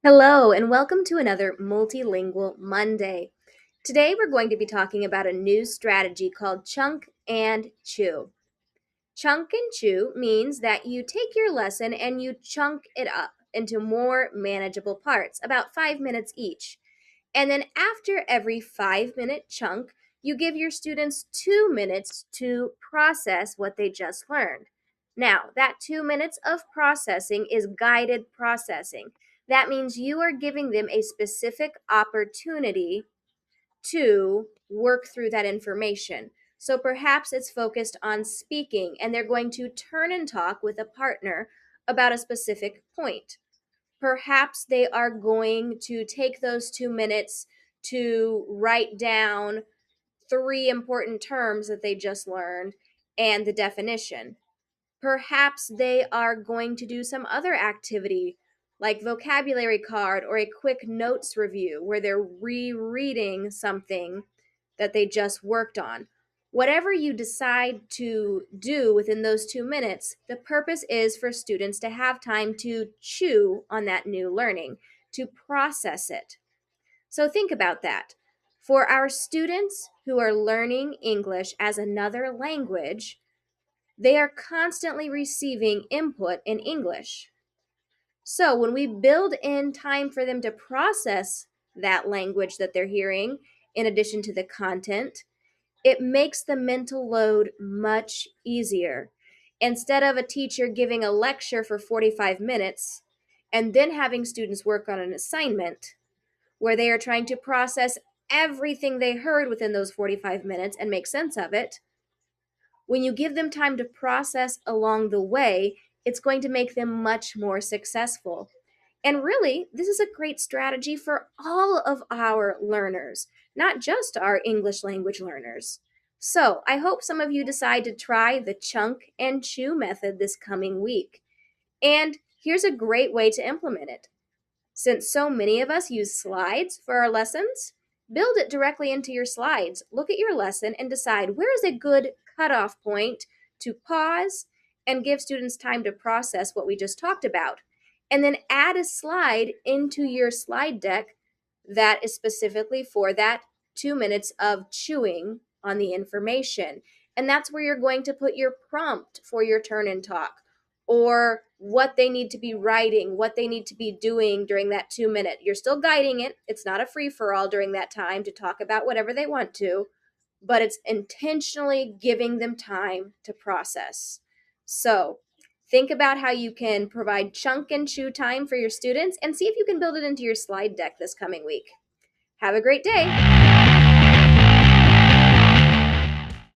Hello, and welcome to another Multilingual Monday. Today, we're going to be talking about a new strategy called Chunk and Chew. Chunk and Chew means that you take your lesson and you chunk it up into more manageable parts, about 5 minutes each. And then, after every 5 minute chunk, you give your students 2 minutes to process what they just learned. Now, that 2 minutes of processing is guided processing. That means you are giving them a specific opportunity to work through that information. So perhaps it's focused on speaking, and they're going to turn and talk with a partner about a specific point. Perhaps they are going to take those 2 minutes to write down three important terms that they just learned and the definition. Perhaps they are going to do some other activity like vocabulary card or a quick notes review where they're rereading something that they just worked on. Whatever you decide to do within those 2 minutes, the purpose is for students to have time to chew on that new learning, to process it. So think about that. For our students who are learning English as another language, they are constantly receiving input in English. So when we build in time for them to process that language that they're hearing, in addition to the content, it makes the mental load much easier. Instead of a teacher giving a lecture for 45 minutes and then having students work on an assignment where they are trying to process everything they heard within those 45 minutes and make sense of it, when you give them time to process along the way, it's going to make them much more successful. And really, this is a great strategy for all of our learners, not just our English language learners. So, I hope some of you decide to try the chunk and chew method this coming week. And here's a great way to implement it. Since so many of us use slides for our lessons, build it directly into your slides. Look at your lesson and decide where is a good cutoff point to pause and give students time to process what we just talked about. And then add a slide into your slide deck that is specifically for that 2 minutes of chewing on the information. And that's where you're going to put your prompt for your turn and talk, or what they need to be writing, what they need to be doing during that 2 minute. You're still guiding it. It's not a free for all during that time to talk about whatever they want to, but it's intentionally giving them time to process. So think about how you can provide chunk and chew time for your students and see if you can build it into your slide deck this coming week. Have a great day.